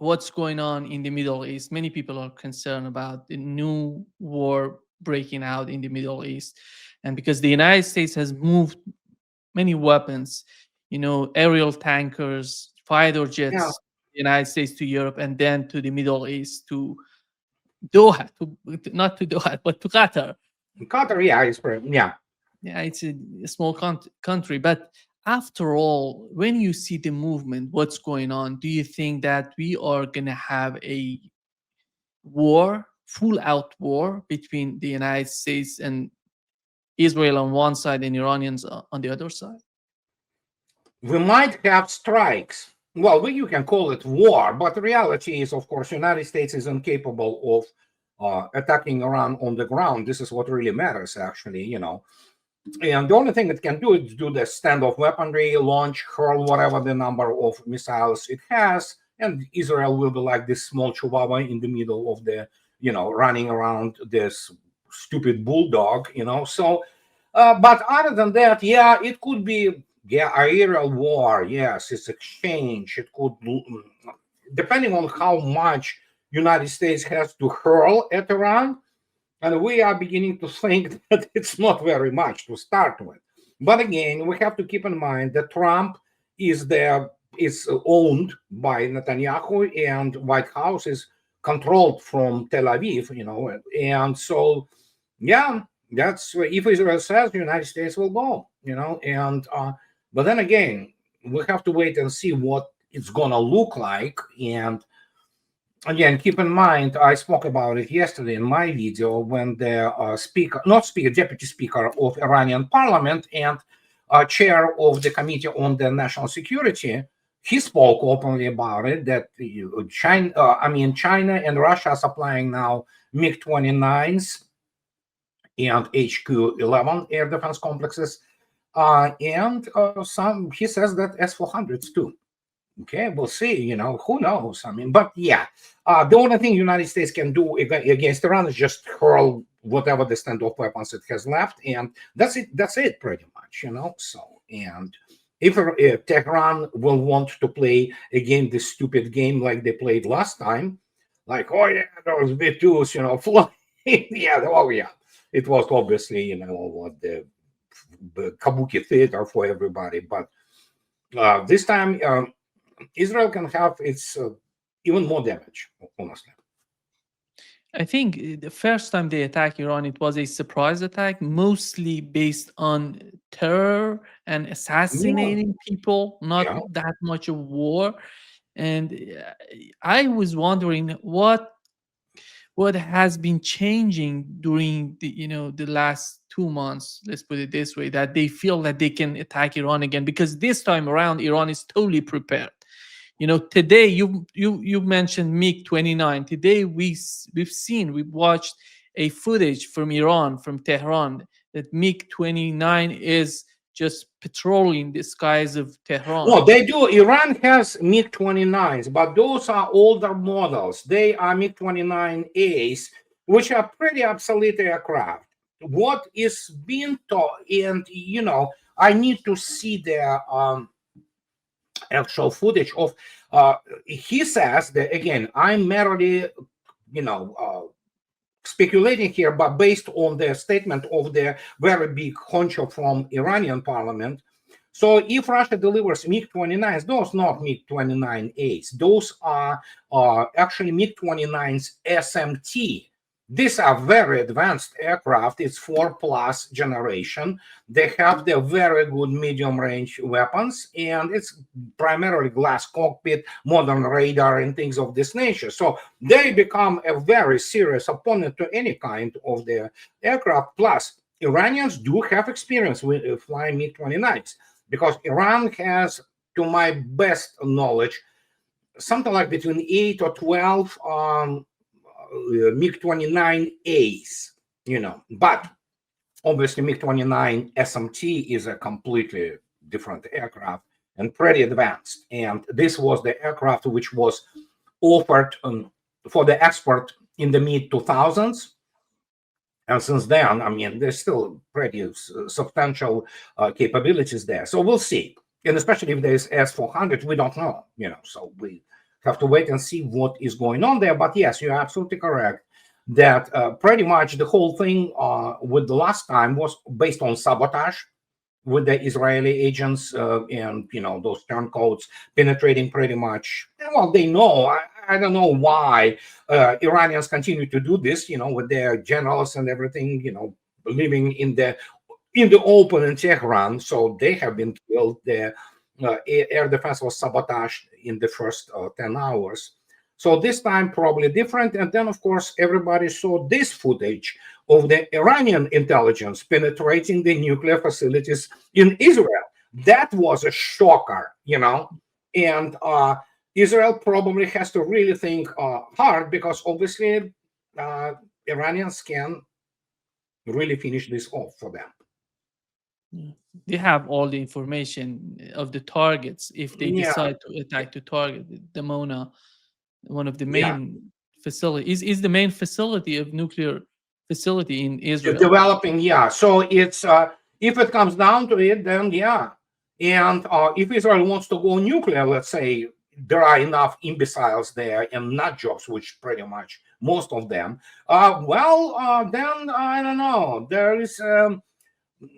what's going on in the Middle East, many people are concerned about the new war breaking out in the Middle East. And because the United States has moved many weapons, aerial tankers, fighter Yeah, jets, the United States to Europe, and then to the Middle East, to Doha, not to Doha, but to Qatar. Qatar, yeah, yeah. Yeah, it's a small country, but after all, when you see the movement, what's going on, do you think that we are going to have a war, full out war between the United States and Israel on one side and Iranians on the other side? We might have strikes. Well, you can call it war, but the reality is, of course, United States is incapable of attacking Iran on the ground. This is what really matters, actually. And the only thing it can do is do the standoff weaponry, launch, hurl whatever the number of missiles it has, and Israel will be like this small chihuahua in the middle of the, running around this stupid bulldog. So, but other than that, yeah, it could be, yeah, aerial war. Yes, it's exchange. It could, depending on how much United States has to hurl at Iran, and we are beginning to think that it's not very much to start with. But again, we have to keep in mind that Trump is owned by Netanyahu, and White House is controlled from Tel Aviv, and so yeah, that's if Israel says the United States will go, and but then again, we have to wait and see what it's gonna look like. And again, keep in mind, I spoke about it yesterday in my video when the deputy speaker of Iranian parliament and chair of the committee on the national security, he spoke openly about it, that China and Russia are supplying now MiG-29s and HQ-11 air defense complexes, and he says that S-400s too. Okay, we'll see. Who knows? But yeah, the only thing United States can do against Iran is just hurl whatever the standoff weapons it has left, and that's it. That's it, pretty much. So, and if Tehran will want to play again this stupid game like they played last time, like, oh yeah, those V2s, flying, yeah, oh yeah, it was obviously what the kabuki theater for everybody, but this time. Israel can have its even more damage, honestly. I think the first time they attacked Iran, it was a surprise attack, mostly based on terror and Yeah, assassinating people, not yeah. that much of war. And I was wondering what has been changing during the last 2 months, let's put it this way, that they feel that they can attack Iran again, because this time around Iran is totally prepared. Today you mentioned MiG-29. Today we've watched a footage from Iran, from Tehran, that MiG-29 is just patrolling the skies of Tehran. No, they do. Iran has MiG-29s, but those are older models. They are MiG-29As, which are pretty obsolete aircraft. What is being taught, and I need to see their actual footage of. He says that again. I'm merely, speculating here, but based on the statement of the very big honcho from Iranian parliament. So if Russia delivers MiG-29s, those not MiG-29As, those are actually MiG-29s SMT. These are very advanced aircraft. It's 4+ generation. They have the very good medium range weapons, and it's primarily glass cockpit, modern radar, and things of this nature. So they become a very serious opponent to any kind of the aircraft. Plus, Iranians do have experience with flying MiG-29s, because Iran has, to my best knowledge, something like between 8 or 12 MiG-29As, but obviously MiG-29 SMT is a completely different aircraft and pretty advanced. And this was the aircraft which was offered for the export in the mid-2000s. And since then, there's still pretty substantial capabilities there. So we'll see. And especially if there's S-400, we don't know, so we have to wait and see what is going on there. But yes, you're absolutely correct that pretty much the whole thing with the last time was based on sabotage with the Israeli agents and those turncoats penetrating pretty much. Well, they know. I don't know why Iranians continue to do this. With their generals and everything. Living in the open in Tehran. So they have been killed. The air defense was sabotaged in the first 10 hours. So this time probably different. And then, of course, everybody saw this footage of the Iranian intelligence penetrating the nuclear facilities in Israel. That was a shocker. And Israel probably has to really think hard because obviously Iranians can really finish this off for them. Yeah. They have all the information of the targets if they Yeah, decide to attack to target the Mona, one of the yeah. main facilities is the main facility of nuclear facility in Israel. Developing, yeah. So it's if it comes down to it, then yeah. And if Israel wants to go nuclear, let's say there are enough imbeciles there and nut jobs, which pretty much most of them. Then I don't know. There is,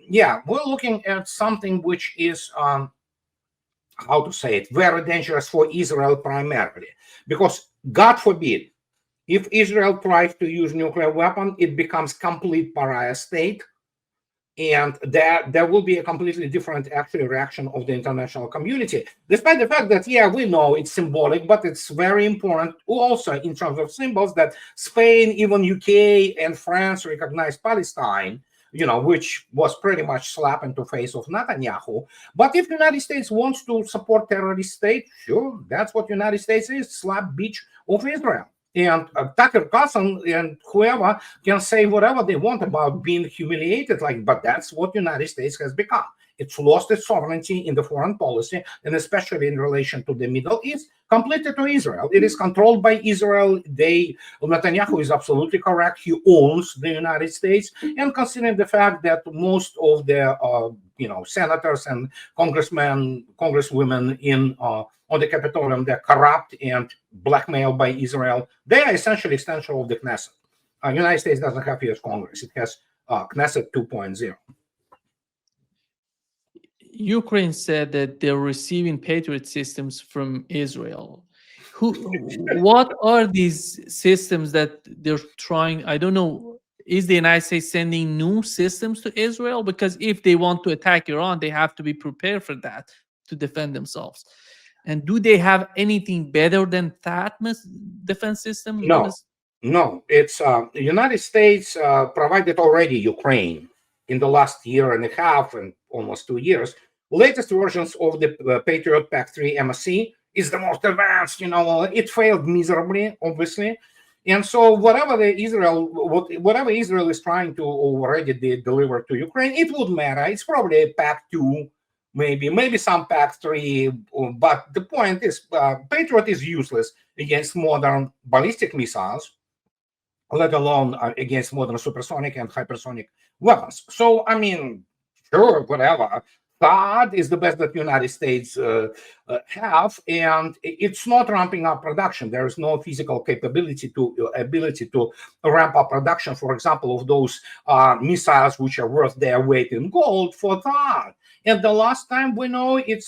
yeah, we're looking at something which is, how to say it, very dangerous for Israel primarily, because God forbid, if Israel tries to use nuclear weapon, it becomes complete pariah state, and there will be a completely different actually reaction of the international community. Despite the fact that, yeah, we know it's symbolic, but it's very important also in terms of symbols that Spain, even UK and France recognized Palestine, which was pretty much slap into face of Netanyahu. But if the United States wants to support terrorist state, sure, that's what United States is, slap bitch of Israel. And Tucker Carlson and whoever can say whatever they want about being humiliated, but that's what United States has become. It's lost its sovereignty in the foreign policy, and especially in relation to the Middle East, completely to Israel. It is controlled by Israel. Netanyahu is absolutely correct. He owns the United States, and considering the fact that most of the senators and congresswomen on the Capitolium, they're corrupt and blackmailed by Israel. They are essentially extension of the Knesset. United States doesn't have U.S. Congress. It has Knesset 2.0. Ukraine said that they're receiving Patriot systems from Israel. What are these systems that they're trying? I don't know. Is the United States sending new systems to Israel? Because if they want to attack Iran, they have to be prepared for that to defend themselves. And do they have anything better than that defense system? What No, is? no. It's the United States provided already Ukraine in the last year and a half and almost 2 years. Latest versions of the Patriot PAC-3 MSC is the most advanced. It failed miserably, obviously. And so whatever Israel is trying to already deliver to Ukraine, it would matter. It's probably a PAC-2, maybe some PAC-3. But the point is, Patriot is useless against modern ballistic missiles, let alone against modern supersonic and hypersonic weapons. So, I mean, sure, whatever. That is the best that the United States have, and it's not ramping up production. There is no physical ability to ramp up production, for example, of those missiles which are worth their weight in gold for that. And the last time we know it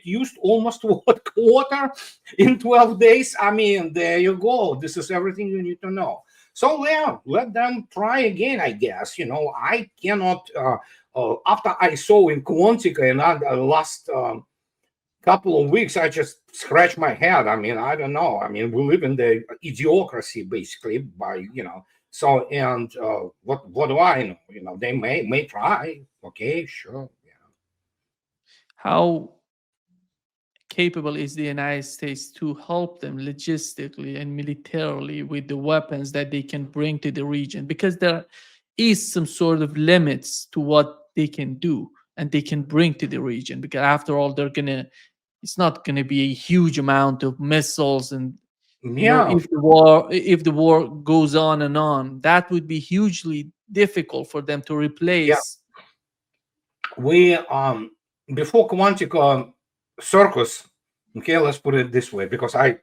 used almost quarter in 12 days. I mean, there you go. This is everything you need to know. So yeah, let them try again, I guess. I cannot, after I saw in Quantica and the last couple of weeks, I just scratched my head. I mean, I don't know. I mean, we live in the idiocracy, basically, so, and what do I know? They may try. Okay, sure. How capable is the United States to help them logistically and militarily with the weapons that they can bring to the region? Because there is some sort of limits to what they can do and they can bring to the region. Because after all, it's not gonna be a huge amount of missiles, and Yeah, if the war goes on, that would be hugely difficult for them to yeah. replace. We before Quantica circus. Okay, let's put it this way, because I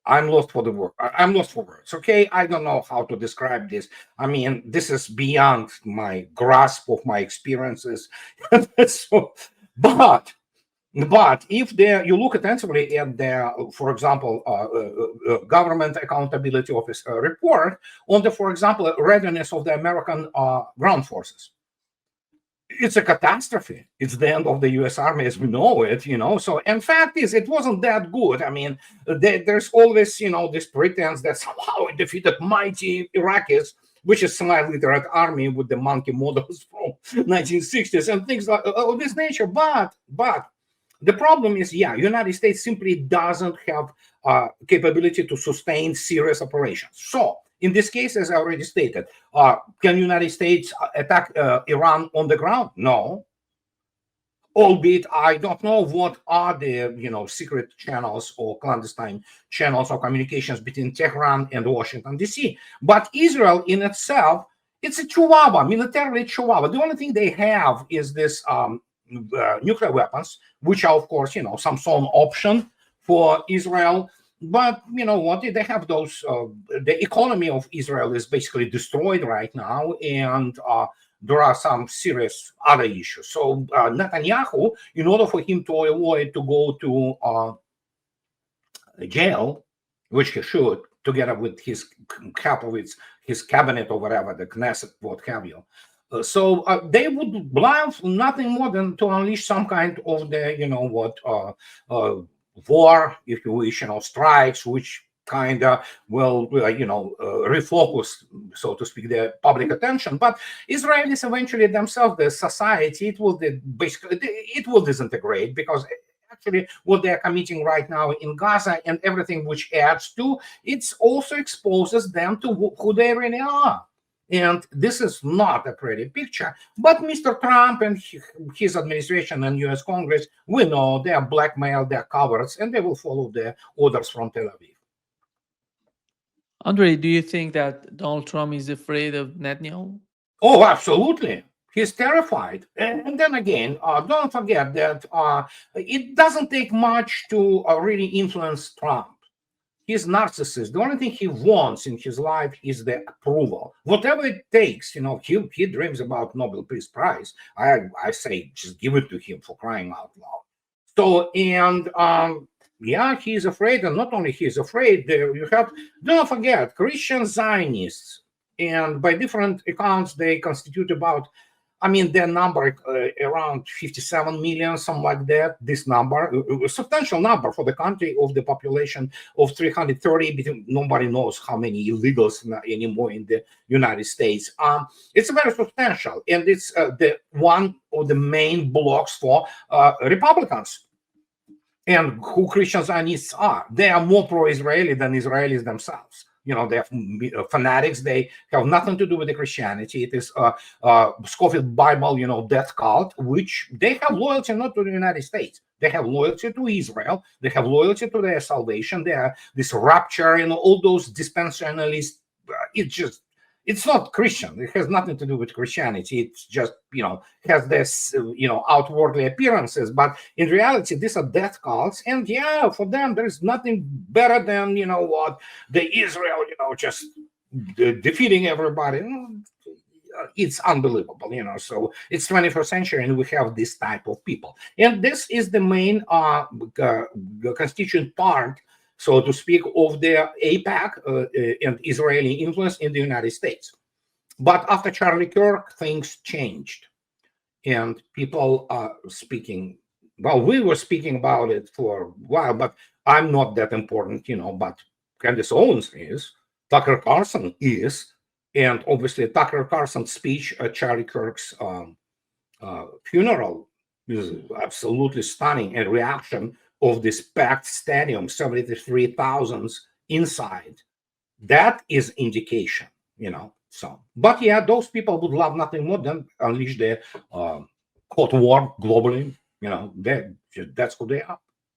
I'm lost for the word. I'm lost for words. Okay, I don't know how to describe this. I mean, this is beyond my grasp of my experiences. So, but if there you look attentively at the, for example, government accountability office report on the, for example, readiness of the American ground forces, it's a catastrophe. It's the end of the U.S. Army as we know it, So, and fact is, it wasn't that good. I mean, there's always, this pretense that somehow it defeated mighty Iraqis, which is semi-literate army with the monkey models from 1960s and things like of this nature. But the problem is, United States simply doesn't have capability to sustain serious operations. So, in this case, as I already stated, can United States attack Iran on the ground? No. Albeit, I don't know what are the secret channels or clandestine channels or communications between Tehran and Washington D.C. But Israel in itself, it's a chihuahua, militarily chihuahua. The only thing they have is this nuclear weapons, which are, of course, some sort of option for Israel. But you know what? They have those. The economy of Israel is basically destroyed right now, and there are some serious other issues. So Netanyahu, in order for him to avoid to go to jail, which he should, together with his his cabinet or whatever, the Knesset, what have you. So they would love nothing more than to unleash some kind of the, war, if you wish, strikes, which kind of will, refocus, so to speak, the public attention. But Israelis eventually themselves, the society, basically it will disintegrate, because actually what they're committing right now in Gaza and everything which adds to, it also exposes them to who they really are. And this is not a pretty picture. But Mr. Trump and his administration and US Congress, we know they are blackmailed, they are cowards, and they will follow the orders from Tel Aviv. Andre, do you think that Donald Trump is afraid of Netanyahu? Oh, absolutely. He's terrified. And then again, don't forget that it doesn't take much to really influence Trump. He's narcissist. The only thing he wants in his life is the approval. Whatever it takes, he dreams about Nobel Peace Prize. I say just give it to him, for crying out loud. So, and he's afraid, and not only he's afraid, don't forget, Christian Zionists, and by different accounts, they constitute about, their number around 57 million, something like that. This number, a substantial number for the country of the population of 330. Nobody knows how many illegals anymore in the United States. It's very substantial, and it's the one of the main blocks for Republicans. And who Christian Zionists are? They are more pro-Israeli than Israelis themselves. They are fanatics. They have nothing to do with the Christianity. It is Scofield Bible, death cult, which they have loyalty not to the United States. They have loyalty to Israel. They have loyalty to their salvation. They are this rapture, all those dispensationalists. It's not Christian. It has nothing to do with Christianity. It's just, has this, outwardly appearances. But in reality, these are death cults. And for them, there's nothing better than, the Israel, just defeating everybody. It's unbelievable, So it's 21st century, and we have this type of people. And this is the main constituent part, so to speak, of the AIPAC and Israeli influence in the United States. But after Charlie Kirk, things changed. And people are speaking, well, we were speaking about it for a while, but I'm not that important, but Candace Owens is, Tucker Carlson is, and obviously Tucker Carlson's speech at Charlie Kirk's funeral is absolutely stunning, and reaction of this packed stadium, 73,000 inside. That is indication, So, but those people would love nothing more than unleash the hot war globally. That's who they are.